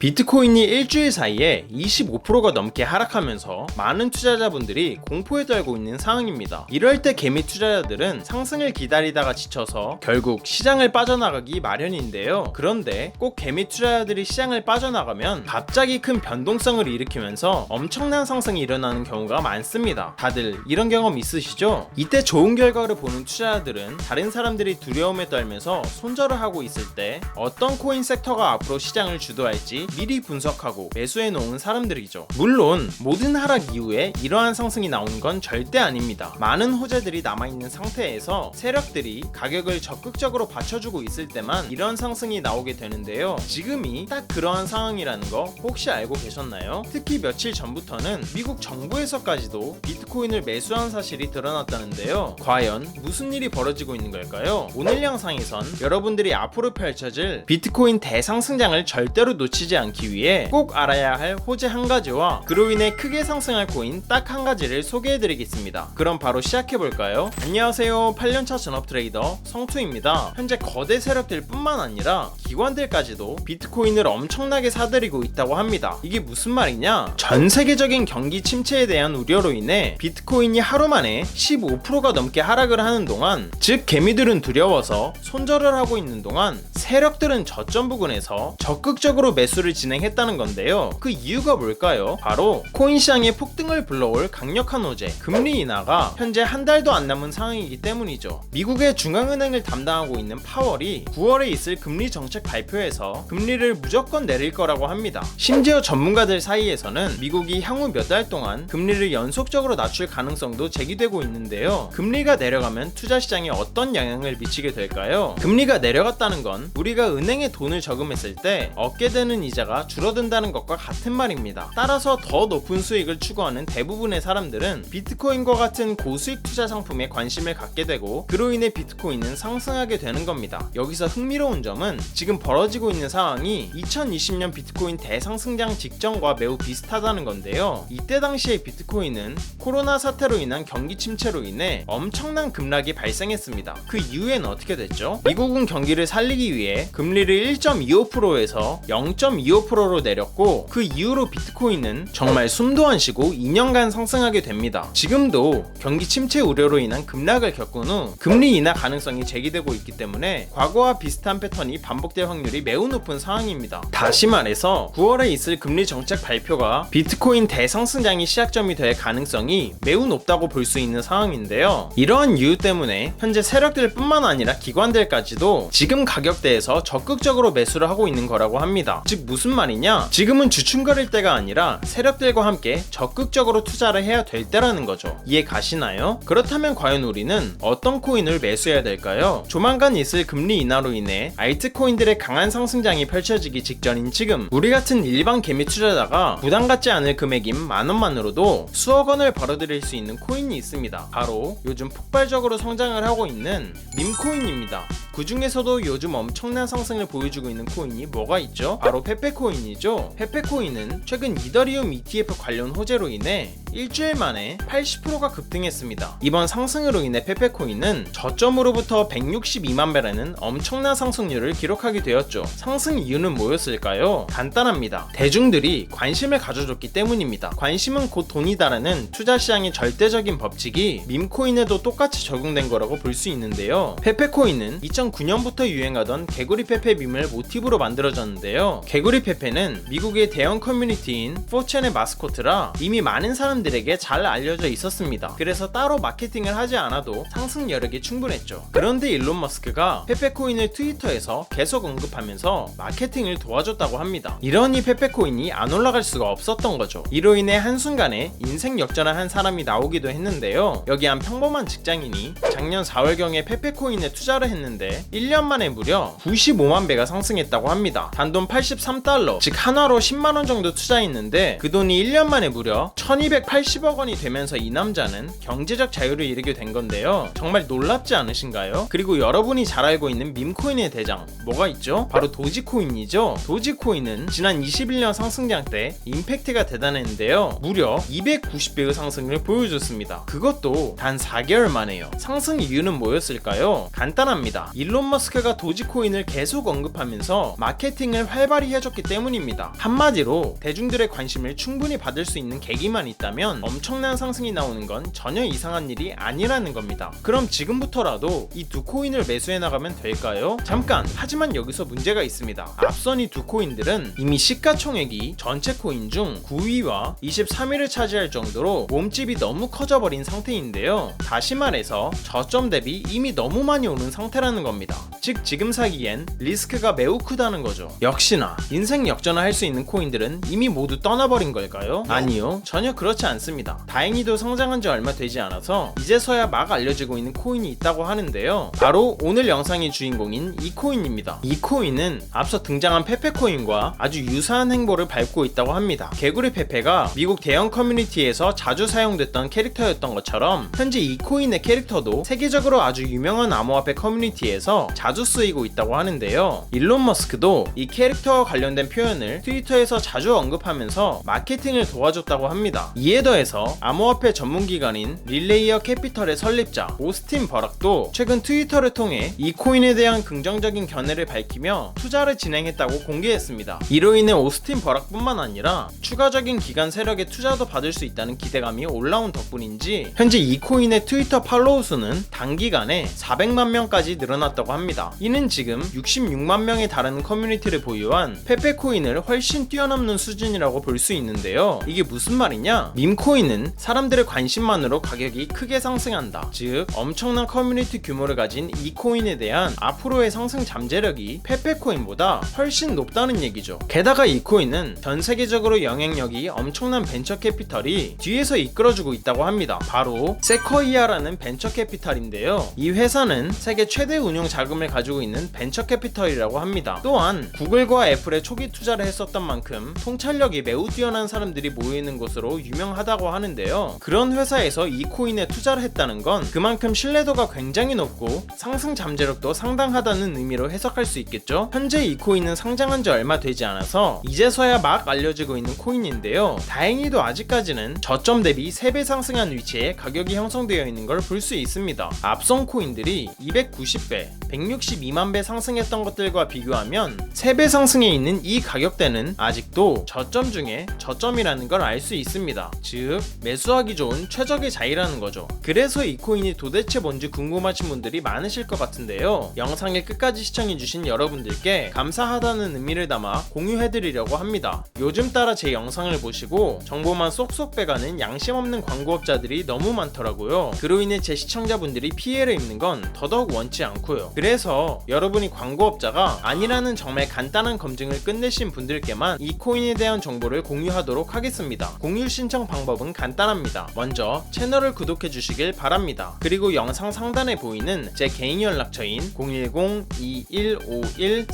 비트코인이 일주일 사이에 25%가 넘게 하락하면서 많은 투자자분들이 공포에 떨고 있는 상황입니다. 이럴 때 개미 투자자들은 상승을 기다리다가 지쳐서 결국 시장을 빠져나가기 마련인데요. 그런데 꼭 개미 투자자들이 시장을 빠져나가면 갑자기 큰 변동성을 일으키면서 엄청난 상승이 일어나는 경우가 많습니다. 다들 이런 경험 있으시죠? 이때 좋은 결과를 보는 투자자들은 다른 사람들이 두려움에 떨면서 손절을 하고 있을 때 어떤 코인 섹터가 앞으로 시장을 주도할지 미리 분석하고 매수해 놓은 사람들이죠. 물론 모든 하락 이후에 이러한 상승이 나오는 건 절대 아닙니다. 많은 호재들이 남아있는 상태에서 세력들이 가격을 적극적으로 받쳐주고 있을 때만 이런 상승이 나오게 되는데요. 지금이 딱 그러한 상황이라는 거 혹시 알고 계셨나요? 특히 며칠 전부터는 미국 정부에서까지도 비트코인을 매수한 사실이 드러났다는데요. 과연 무슨 일이 벌어지고 있는 걸까요? 오늘 영상에선 여러분들이 앞으로 펼쳐질 비트코인 대상승장을 절대로 놓치지 않기 위해 꼭 알아야 할 호재 한 가지와 그로 인해 크게 상승할 코인 딱 한 가지를 소개해드리겠습니다. 그럼 바로 시작해볼까요? 안녕하세요. 8년차 전업 트레이더 성투입니다. 현재 거대 세력들 뿐만 아니라 기관들까지도 비트코인을 엄청나게 사들이고 있다고 합니다. 이게 무슨 말이냐? 전 세계적인 경기 침체에 대한 우려로 인해 비트코인이 하루 만에 15%가 넘게 하락을 하는 동안, 즉 개미들은 두려워서 손절을 하고 있는 동안 세력들은 저점 부근에서 적극적으로 매수를 진행했다는 건데요. 그 이유가 뭘까요? 바로 코인 시장의 폭등을 불러올 강력한 호재, 금리 인하가 현재 한 달도 안 남은 상황이기 때문이죠. 미국의 중앙은행을 담당하고 있는 파월이 9월에 있을 금리 정책 발표에서 금리를 무조건 내릴 거라고 합니다. 심지어 전문가들 사이에서는 미국이 향후 몇 달 동안 금리를 연속적으로 낮출 가능성도 제기되고 있는데요. 금리가 내려가면 투자 시장에 어떤 영향을 미치게 될까요? 금리가 내려갔다는 건 우리가 은행에 돈을 저금했을 때 얻게 되는 이자가 줄어든다는 것과 같은 말입니다. 따라서 더 높은 수익을 추구하는 대부분의 사람들은 비트코인과 같은 고수익 투자 상품에 관심을 갖게 되고, 그로 인해 비트코인은 상승하게 되는 겁니다. 여기서 흥미로운 점은 지금 벌어지고 있는 상황이 2020년 비트코인 대상승장 직전과 매우 비슷하다는 건데요. 이때 당시에 비트코인은 코로나 사태로 인한 경기 침체로 인해 엄청난 급락이 발생했습니다. 그 이후에는 어떻게 됐죠? 미국은 경기를 살리기 위해 금리를 1.25%에서 0.25%로 내렸고, 그 이후로 비트코인은 정말 숨도 안 쉬고 2년간 상승하게 됩니다. 지금도 경기 침체 우려로 인한 급락을 겪은 후 금리 인하 가능성이 제기되고 있기 때문에 과거와 비슷한 패턴이 반복될 확률이 매우 높은 상황입니다. 다시 말해서 9월에 있을 금리 정책 발표가 비트코인 대상승장이 시작점이 될 가능성이 매우 높다고 볼 수 있는 상황인데요. 이러한 이유 때문에 현재 세력들 뿐만 아니라 기관들까지도 지금 가격대에서 적극적으로 매수를 하고 있는 거라고 합니다. 즉 무슨 말이냐? 지금은 주춤거릴 때가 아니라 세력들과 함께 적극적으로 투자를 해야 될 때라는 거죠. 이해 가시나요? 그렇다면 과연 우리는 어떤 코인을 매수해야 될까요? 조만간 있을 금리 인하로 인해 알트코인들의 강한 상승장이 펼쳐지기 직전인 지금, 우리 같은 일반 개미 투자자가 부담 갖지 않을 금액인 만원만으로도 수억 원을 벌어들일 수 있는 코인이 있습니다. 바로 요즘 폭발적으로 성장을 하고 있는 밈코인입니다. 그 중에서도 요즘 엄청난 상승을 보여주고 있는 코인이 뭐가 있죠? 바로 페페코인이죠. 페페코인은 최근 이더리움 ETF 관련 호재로 인해 일주일 만에 80%가 급등했습니다. 이번 상승으로 인해 페페코인은 저점으로부터 162만 배라는 엄청난 상승률을 기록하게 되었죠. 상승 이유는 뭐였을까요? 간단합니다. 대중들이 관심을 가져줬기 때문입니다. 관심은 곧 돈이다라는 투자시장의 절대적인 법칙이 밈코인에도 똑같이 적용된 거라고 볼 수 있는데요. 페페코인은 2009년부터 유행하던 개구리 페페 밈을 모티브로 만들어졌는데요. 개구리 페페는 미국의 대형 커뮤니티인 4chan의 마스코트라 이미 많은 사람들에게 잘 알려져 있었습니다. 그래서 따로 마케팅을 하지 않아도 상승 여력이 충분했죠. 그런데 일론 머스크가 페페코인을 트위터에서 계속 언급하면서 마케팅을 도와줬다고 합니다. 이러니 페페코인이 안 올라갈 수가 없었던 거죠. 이로 인해 한순간에 인생 역전을 한 사람이 나오기도 했는데요. 여기 한 평범한 직장인이 작년 4월경에 페페코인에 투자를 했는데 1년 만에 무려 95만 배가 상승했다고 합니다. 단돈 83달러, 즉 한화로 10만원 정도 투자했는데 그 돈이 1년 만에 무려 1280억 원이 되면서 이 남자는 경제적 자유를 이루게 된 건데요. 정말 놀랍지 않으신가요? 그리고 여러분이 잘 알고 있는 밈코인의 대장 뭐가 있죠? 바로 도지코인이죠. 도지코인은 지난 21년 상승장 때 임팩트가 대단했는데요. 무려 290배의 상승을 보여줬습니다. 그것도 단 4개월 만에요. 상승 이유는 뭐였을까요? 간단합니다. 일론 머스크가 도지코인을 계속 언급하면서 마케팅을 활발히 해줬기 때문입니다. 한마디로 대중들의 관심을 충분히 받을 수 있는 계기만 있다면 엄청난 상승이 나오는 건 전혀 이상한 일이 아니라는 겁니다. 그럼 지금부터라도 이 두 코인을 매수해 나가면 될까요? 잠깐! 하지만 여기서 문제가 있습니다. 앞선 이 두 코인들은 이미 시가총액이 전체 코인 중 9위와 23위를 차지할 정도로 몸집이 너무 커져버린 상태인데요. 다시 말해서 저점 대비 이미 너무 많이 오른 상태라는 겁니다. 즉 지금 사기엔 리스크가 매우 크다는 거죠. 역시나 인생 역전을 할 수 있는 코인들은 이미 모두 떠나버린 걸까요? 아니요, 전혀 그렇지 않습니다. 다행히도 성장한 지 얼마 되지 않아서 이제서야 막 알려지고 있는 코인이 있다고 하는데요. 바로 오늘 영상의 주인공인 이 코인입니다. 이 코인은 앞서 등장한 페페코인과 아주 유사한 행보를 밟고 있다고 합니다. 개구리 페페가 미국 대형 커뮤니티에서 자주 사용됐던 캐릭터였던 것처럼 현재 이 코인의 캐릭터도 세계적으로 아주 유명한 암호화폐 커뮤니티에서 자주 쓰이고 있다고 하는데요. 일론 머스크도 이 캐릭터와 관련된 표현을 트위터에서 자주 언급하면서 마케팅을 도와줬다고 합니다. 이에 더해서 암호화폐 전문기관인 릴레이어 캐피털의 설립자 오스틴 버락도 최근 트위터를 통해 이 코인에 대한 긍정적인 견해를 밝히며 투자를 진행했다고 공개했습니다. 이로 인해 오스틴 버락뿐만 아니라 추가적인 기관 세력의 투자도 받을 수 있다는 기대감이 올라온 덕분인지 현재 이 코인의 트위터 팔로우 수는 단기간에 400만 명까지 늘어났다고 합니다. 이는 지금 66만 명에 달하는 커뮤니티를 보유한 페페코인을 훨씬 뛰어넘는 수준이라고 볼 수 있는데요. 이게 무슨 말이냐? 밈코인은 사람들의 관심만으로 가격이 크게 상승한다. 즉 엄청난 커뮤니티 규모를 가진 이 코인에 대한 앞으로의 상승 잠재력이 페페코인보다 훨씬 높다는 얘기죠. 게다가 이 코인은 전 세계적으로 영향력이 엄청난 벤처 캐피털이 뒤에서 이끌어주고 있다고 합니다. 바로 세쿼이아라는 벤처 캐피털인데요. 이 회사는 세계 최대 운용 자금을 가지고 있는 벤처 캐피털이라고 합니다. 또한 구글과 애플에 초기 투자를 했었던 만큼 통찰력이 매우 뛰어난 사람들이 모이는 곳으로 유명하다고 하는데요. 그런 회사에서 이 코인에 투자를 했다는 건 그만큼 신뢰도가 굉장히 높고 상승 잠재력도 상당하다는 의미로 해석할 수 있겠죠. 현재 이 코인은 상장한 지 얼마 되지 않아서 이제서야 막 알려지고 있는 코인인데요. 다행히도 아직까지는 저점 대비 3배 상승한 위치에 가격이 형성되어 있는 걸 볼 수 있습니다. 앞선 코인들이 290배, 162만 배 상승했던 것들과 비교하면 3배 상승해 있는 이 가격대는 아직도 저점 중에 저점이라는 걸 알 수 있습니다. 즉 매수하기 좋은 최적의 자리라는 거죠. 그래서 이 코인이 도대체 뭔지 궁금하신 분들이 많으실 것 같은데요. 영상을 끝까지 시청해주신 여러분들께 감사하다는 의미를 담아 공유해드리려고 합니다. 요즘 따라 제 영상을 보시고 정보만 쏙쏙 빼가는 양심 없는 광고업자들이 너무 많더라고요. 그로 인해 제 시청자분들이 피해를 입는 건 더더욱 원치 않고요. 그래서 여러분이 광고업자가 아니라는 정말 간단한 검증을 끝내신 분들께만 이 코인에 대한 정보를 공유하도록 하겠습니다. 공유 신청 방법은 간단합니다. 먼저 채널을 구독해 주시길 바랍니다. 그리고 영상 상단에 보이는 제 개인 연락처인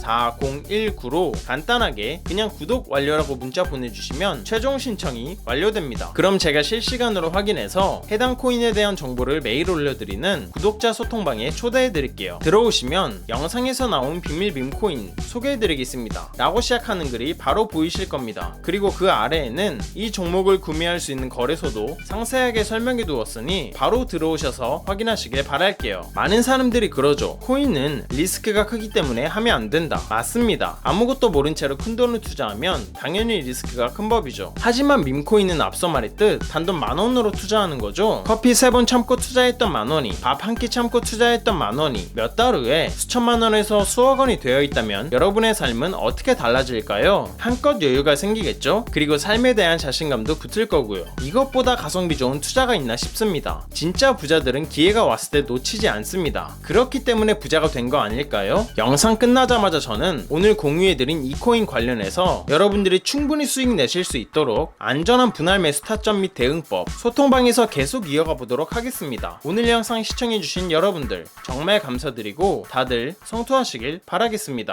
010-2151-4019로 간단하게 그냥 구독 완료라고 문자 보내주시면 최종 신청이 완료됩니다. 그럼 제가 실시간으로 확인해서 해당 코인에 대한 정보를 매일 올려드리는 구독자 소통방에 초대해드릴게요. 들어오시면 영상에서 나온 비밀 밈코인 소개해드리겠습니다 라고 시작하는 글이 바로 보이실 겁니다. 그리고 그 아래에는 이 종목을 구매할 수 있는 거래소도 상세하게 설명해 두었으니 바로 들어오셔서 확인하시길 바랄게요. 많은 사람들이 그러죠. 코인은 리스크가 크기 때문에 하면 안 된다. 맞습니다. 아무것도 모른 채로 큰 돈을 투자하면 당연히 리스크가 큰 법이죠. 하지만 밈코인은 앞서 말했듯 단돈 10,000원으로 투자하는 거죠. 커피 3번 참고 투자했던 10,000원이 밥 한 끼 참고 투자했던 10,000원이 몇 달 후에 수천만 원에서 수억 원이 되어 있다면 여러분의 삶은 어떻게 달라질까요? 한껏 여유가 생기겠죠? 그리고 삶에 대한 자신감도 붙을 거고요. 이것보다 가성비 좋은 투자가 있나 싶습니다. 진짜 부자들은 기회가 왔을 때 놓치지 않습니다. 그렇기 때문에 부자가 된 거 아닐까요? 영상 끝나자마자 저는 오늘 공유해드린 이 코인 관련해서 여러분들이 충분히 수익 내실 수 있도록 안전한 분할 매수 타점 및 대응법 소통방에서 계속 이어가 보도록 하겠습니다. 오늘 영상 시청해주신 여러분들 정말 감사드리고 다들 성투하시길 바라겠습니다.